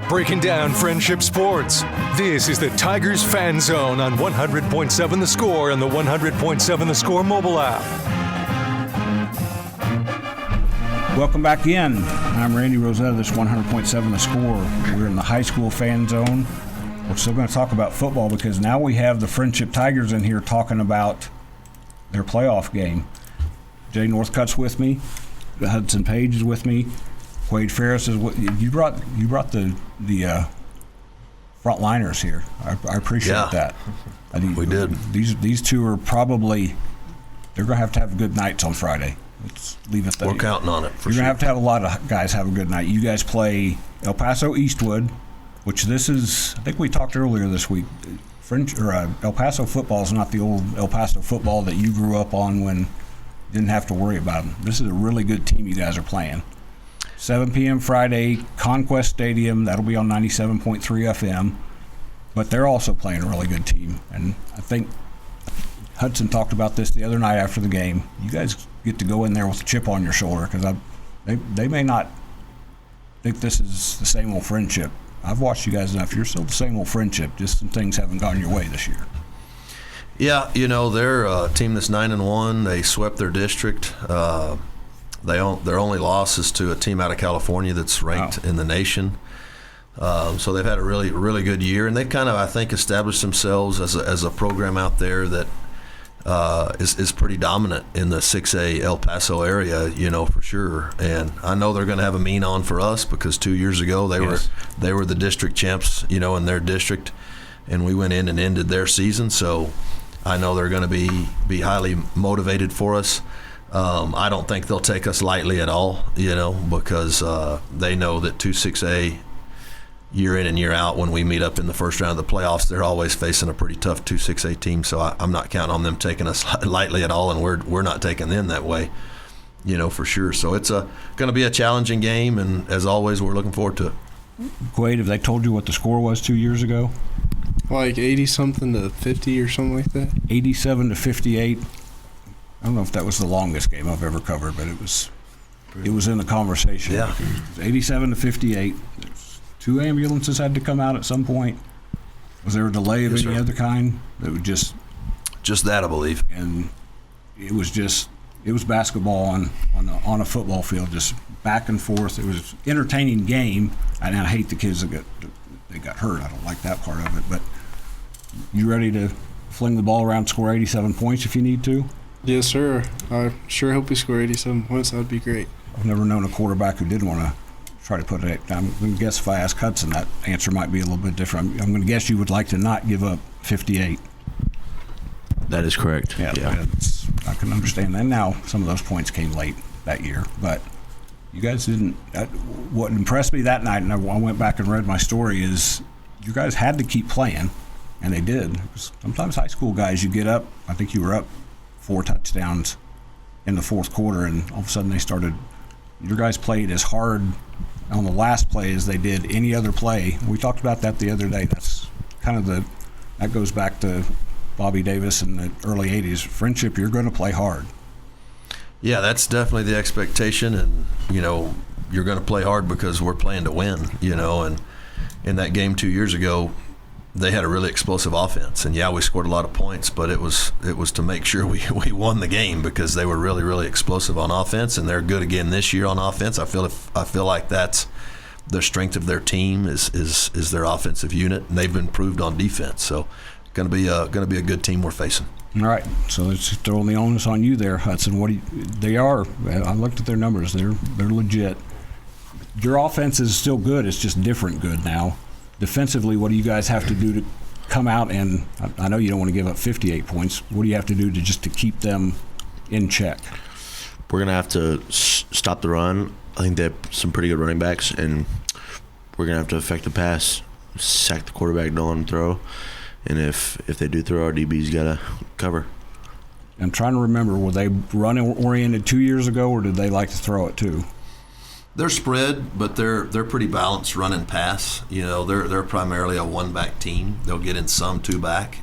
breaking down friendship sports. This is the Tigers Fan Zone on 100.7 The Score and the 100.7 The Score mobile app. Welcome back in. I'm Randy Rosetta, this 100.7 The Score. We're in the high school fan zone. We're still going to talk about football because now we have the Friendship Tigers in here talking about their playoff game. Jay Northcutt's with me. Hudson Page is with me. Quaid Farris is with you. Brought the frontliners here. I appreciate that. We did. These two are probably they're going to have good nights on Friday. Let's leave it there. We're counting on it for You're sure. going to have a lot of guys have a good night. You guys play El Paso Eastwood, which this is, I think we talked earlier this week, El Paso football is not the old El Paso football that you grew up on when you didn't have to worry about them. This is a really good team you guys are playing. 7 p.m. Friday, Conquest Stadium. That'll be on 97.3 FM. But they're also playing a really good team. And I think Hudson talked about this the other night after the game. You guys get to go in there with a chip on your shoulder because they may not think this is the same old Friendship. I've watched you guys enough. You're still the same old Friendship. Just some things haven't gone your way this year. Yeah, they're a team that's 9-1. They swept their district. Their only loss is to a team out of California that's ranked in the nation. So they've had a really, really good year, and they kind of, I think, established themselves as a program out there that is pretty dominant in the 6A El Paso area, for sure. And I know they're going to have a mean on for us because 2 years ago they were the district champs, in their district, and we went in and ended their season. So I know they're going to be highly motivated for us. I don't think they'll take us lightly at all, because they know that 2-6A year in and year out, when we meet up in the first round of the playoffs, they're always facing a pretty tough 2-6A team. So I'm not counting on them taking us lightly at all, and we're not taking them that way, for sure. So it's going to be a challenging game, and as always, we're looking forward to it. Quaid, have they told you what the score was 2 years ago? Like 80-something to 50 or something like that? 87 to 58. I don't know if that was the longest game I've ever covered, but it was in the conversation. Yeah. It was 87 to 58. Two ambulances had to come out at some point. Was there a delay of any other kind? That would just that, I believe. And it was basketball on a football field, just back and forth. It was an entertaining game, and I hate the kids that got hurt. I don't like that part of it. But you ready to fling the ball around, score 87 points if you need to? Yes, sir. I sure hope we score 87 points. That would be great. I've never known a quarterback who didn't want to try to put it. I'm going to guess if I ask Hudson, that answer might be a little bit different. I'm going to guess you would like to not give up 58. That is correct. Yeah. I can understand that. Now, some of those points came late that year, but you guys didn't. What impressed me that night, and I went back and read my story, is you guys had to keep playing, and they did. Sometimes high school guys, you get up, I think you were up 4 touchdowns in the fourth quarter, and all of a sudden your guys played as hard on the last play as they did any other play. We talked about that the other day. That's kind of that goes back to Bobby Davis in the early 80s. Friendship, you're going to play hard. Yeah, that's definitely the expectation, and you're going to play hard because we're playing to win, and in that game 2 years ago, they had a really explosive offense, and we scored a lot of points, but it was to make sure we won the game because they were really, really explosive on offense, and they're good again this year on offense. I feel like that's the strength of their team is their offensive unit, and they've improved on defense. So going to be a good team we're facing. All right, so let's throw the onus on you there, Hudson. They are? I looked at their numbers. They're legit. Your offense is still good. It's just different good now. Defensively, what do you guys have to do to come out and I know you don't want to give up 58 points. What do you have to do to keep them in check? We're going to have to stop the run. I think they have some pretty good running backs, and we're going to have to affect the pass, sack the quarterback, don't let him throw. And if they do throw, our DB's got to cover. I'm trying to remember, were they run-oriented 2 years ago, or did they like to throw it too? They're spread, but they're pretty balanced run and pass. They're primarily a one-back team. They'll get in some two-back,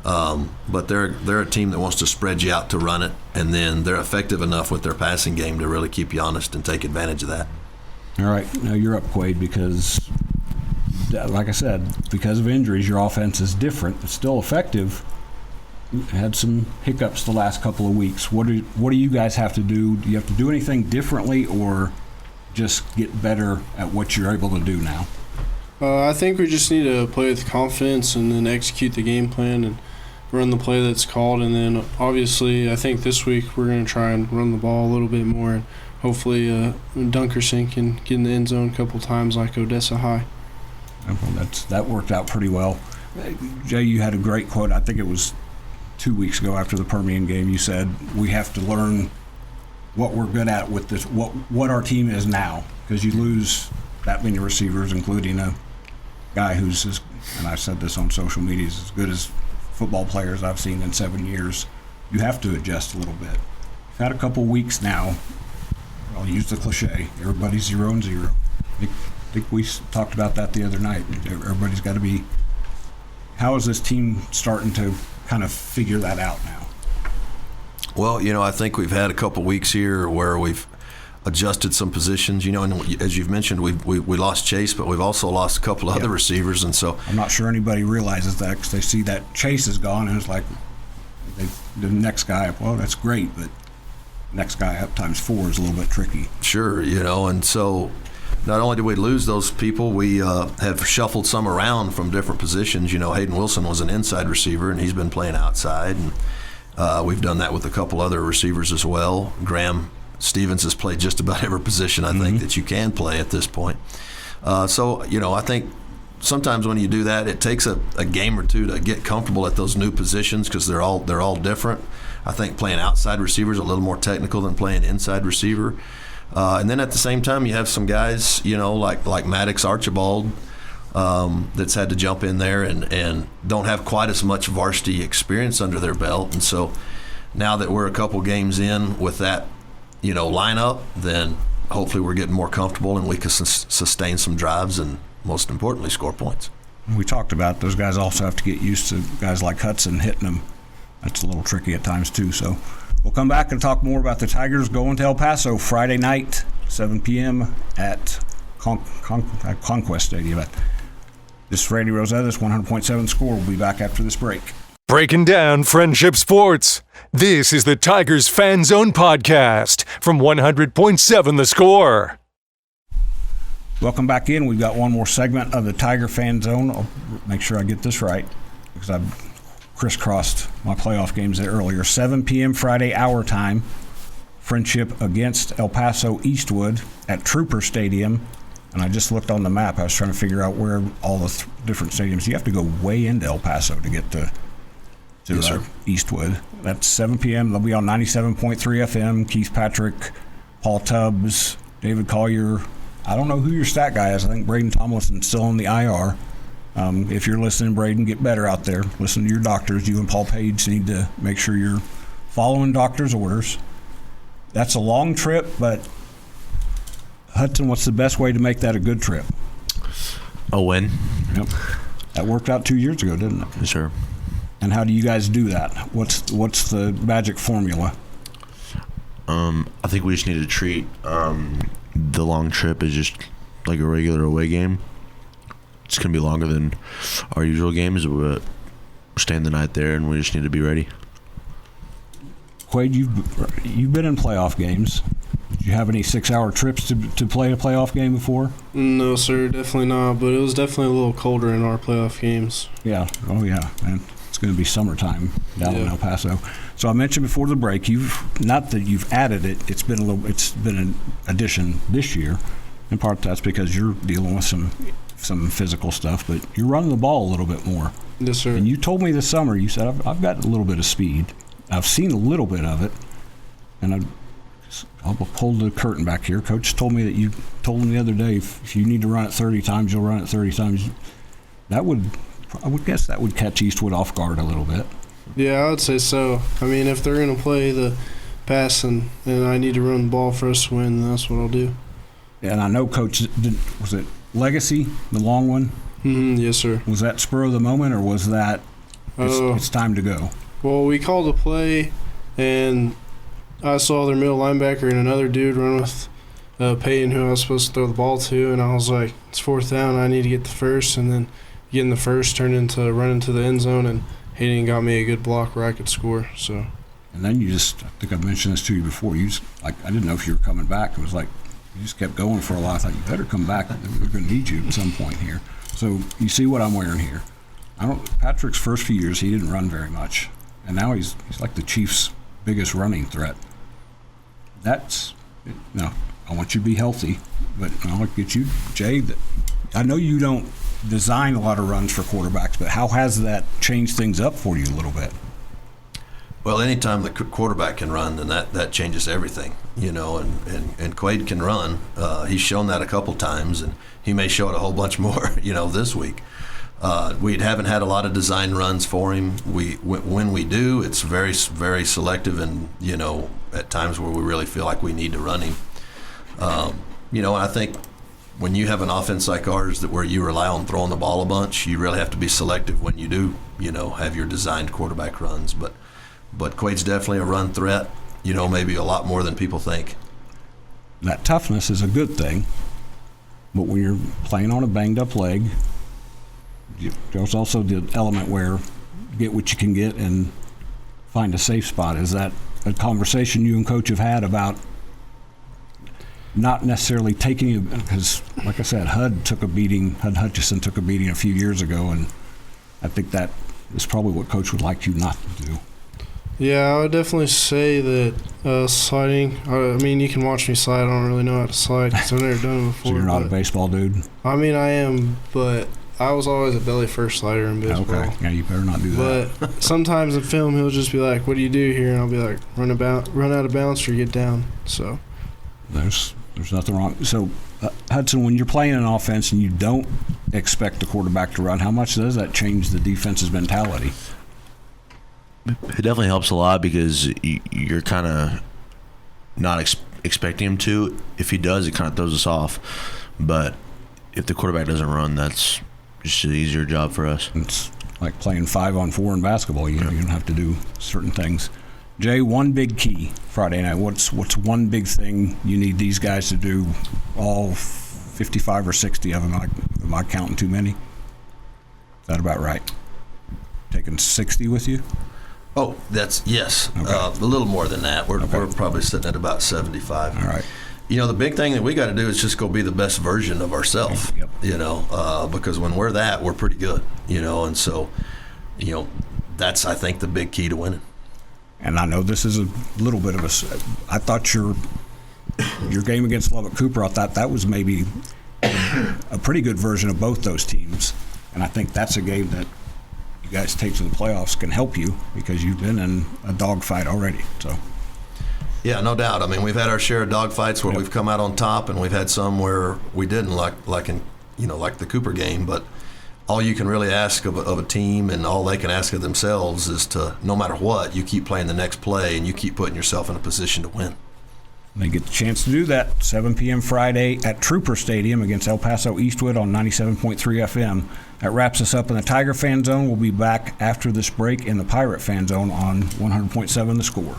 but they're a team that wants to spread you out to run it, and then they're effective enough with their passing game to really keep you honest and take advantage of that. All right, now you're up, Quaid, because like I said, because of injuries, your offense is different. It's still effective. You had some hiccups the last couple of weeks. What do you guys have to do? Do you have to do anything differently, or just get better at what you're able to do now? I think we just need to play with confidence and then execute the game plan and run the play that's called. And then obviously I think this week we're going to try and run the ball a little bit more and hopefully Dunkerson can get in the end zone a couple times like Odessa High. Well, that worked out pretty well. Jay, you had a great quote. I think it was 2 weeks ago after the Permian game. You said we have to learn what we're good at with this, what our team is now, because you lose that many receivers, including a guy who's, and I've said this on social media, is as good as football players I've seen in 7 years. You have to adjust a little bit. You've had a couple weeks now. I'll use the cliche. Everybody's 0-0. I think we talked about that the other night. Everybody's got to be. How is this team starting to kind of figure that out now? Well, I think we've had a couple weeks here where we've adjusted some positions. And as you've mentioned, we lost Chase, but we've also lost a couple other receivers, and so I'm not sure anybody realizes that because they see that Chase is gone, and it's like the next guy up. Well, that's great, but next guy up times 4 is a little bit tricky. Sure, and so not only did we lose those people, we have shuffled some around from different positions. Hayden Wilson was an inside receiver, and he's been playing outside, and we've done that with a couple other receivers as well. Graham Stevens has played just about every position I think that you can play at this point. So I think sometimes when you do that, it takes a game or two to get comfortable at those new positions because they're all different. I think playing outside receiver is a little more technical than playing inside receiver. And then at the same time, you have some guys, like Maddox Archibald, that's had to jump in there and don't have quite as much varsity experience under their belt. And so now that we're a couple games in with that, lineup, then hopefully we're getting more comfortable and we can sustain some drives and, most importantly, score points. We talked about those guys also have to get used to guys like Hudson hitting them. That's a little tricky at times too. So we'll come back and talk more about the Tigers going to El Paso Friday night, 7 p.m. at Conquest Stadium. This is Randy Rosetta, this 100.7 Score. We'll be back after this break. Breaking down friendship sports. This is the Tigers Fan Zone podcast from 100.7 The Score. Welcome back in. We've got one more segment of the Tiger Fan Zone. I'll make sure I get this right because I've crisscrossed my playoff games there earlier. 7 p.m. Friday, our time. Friendship against El Paso Eastwood at Trooper Stadium. And I just looked on the map. I was trying to figure out where all the different stadiums. You have to go way into El Paso to get to Eastwood. That's 7 p.m. They'll be on 97.3 FM. Keith Patrick, Paul Tubbs, David Collier. I don't know who your stat guy is. I think Braden Tomlinson's still on the IR. If you're listening, Braden, get better out there. Listen to your doctors. You and Paul Page need to make sure you're following doctor's orders. That's a long trip, but Hudson, what's the best way to make that a good trip? A win. Yep. That worked out 2 years ago, didn't it? Yes, sir. And how do you guys do that? What's the magic formula? I think we just need to treat the long trip as just like a regular away game. It's going to be longer than our usual games, but we're staying the night there, and we just need to be ready. Quaid, you've been in playoff games. Did you have any 6-hour trips to play a playoff game before? No, sir, definitely not. But it was definitely a little colder in our playoff games. Yeah. Oh, yeah. And it's going to be summertime down in El Paso. So I mentioned before the break, not that you've added it. It's been an addition this year. In part, that's because you're dealing with some physical stuff, but you're running the ball a little bit more. Yes, sir. And you told me this summer, you said, I've got a little bit of speed. I've seen a little bit of it, and I'll pull the curtain back here. Coach told me that you told him the other day, if you need to run it 30 times, you'll run it 30 times. I would guess that would catch Eastwood off guard a little bit. Yeah, I would say so. I mean, if they're going to play the pass and I need to run the ball for us to win, then that's what I'll do. And I know Coach, was it Legacy, the long one? Mm-hmm, yes, sir. Was that spur of the moment, or was that it's time to go? Well, we called a play, and I saw their middle linebacker and another dude run with Peyton, who I was supposed to throw the ball to, and I was like, it's 4th down, I need to get the first, and then getting the first turned into running to the end zone, and Hayden got me a good block where I could score. So. And then I think I've mentioned this to you before, I didn't know if you were coming back. It was like you just kept going for a while. I thought you better come back. We're going to need you at some point here. So you see what I'm wearing here. Patrick's first few years, he didn't run very much, and now he's like the Chiefs' biggest running threat. I want you to be healthy, but I want to get you, Jay. I know you don't design a lot of runs for quarterbacks, but how has that changed things up for you a little bit? Well, anytime the quarterback can run, then that changes everything, and Quaid can run. He's shown that a couple times, and he may show it a whole bunch more, this week. We haven't had a lot of design runs for him. When we do, it's very, very selective, and at times where we really feel like we need to run him. And I think when you have an offense like ours where you rely on throwing the ball a bunch, you really have to be selective when you do, have your designed quarterback runs. But Quaid's definitely a run threat, maybe a lot more than people think. That toughness is a good thing, but when you're playing on a banged-up leg, there's also the element where you get what you can get and find a safe spot. Is that a conversation you and Coach have had about not necessarily taking you, because like I said, Hud Hutchison took a beating a few years ago, and I think that is probably what Coach would like you not to do. Yeah, I would definitely say that sliding, you can watch me slide. I don't really know how to slide because I've never done it before. So you're not a baseball dude? I am, but I was always a belly first slider in baseball. Okay, yeah, you better not do that. But sometimes in film, he'll just be like, what do you do here? And I'll be like, run out of bounds or get down. So There's nothing wrong. So, Hudson, when you're playing an offense and you don't expect the quarterback to run, how much does that change the defense's mentality? It definitely helps a lot because you're kind of not expecting him to. If he does, it kind of throws us off. But if the quarterback doesn't run, that's just an easier job for us. It's like playing 5-on-4 in basketball. You don't have to do certain things. Jay, one big key Friday night. What's one big thing you need these guys to do? All 55 or 60 of them. Am I counting too many? Is that about right? Taking 60 with you? Oh, yes. Okay. A little more than that. We're probably sitting at about 75. All right. The big thing that we got to do is just go be the best version of ourselves. Yep. Because when we're that, we're pretty good. And so, that's I think the big key to winning. And I know this is a little bit of I thought your game against Lubbock Cooper, I thought that was maybe a pretty good version of both those teams. And I think that's a game that you guys take to the playoffs can help you because you've been in a dogfight already. So. Yeah, no doubt. We've had our share of dogfights where we've come out on top, and we've had some where we didn't, like in the Cooper game. But all you can really ask of a team, and all they can ask of themselves, is to, no matter what, you keep playing the next play and you keep putting yourself in a position to win. They get the chance to do that 7 p.m. Friday at Trooper Stadium against El Paso Eastwood on 97.3 FM. That wraps us up in the Tiger Fan Zone. We'll be back after this break in the Pirate Fan Zone on 100.7 The Score.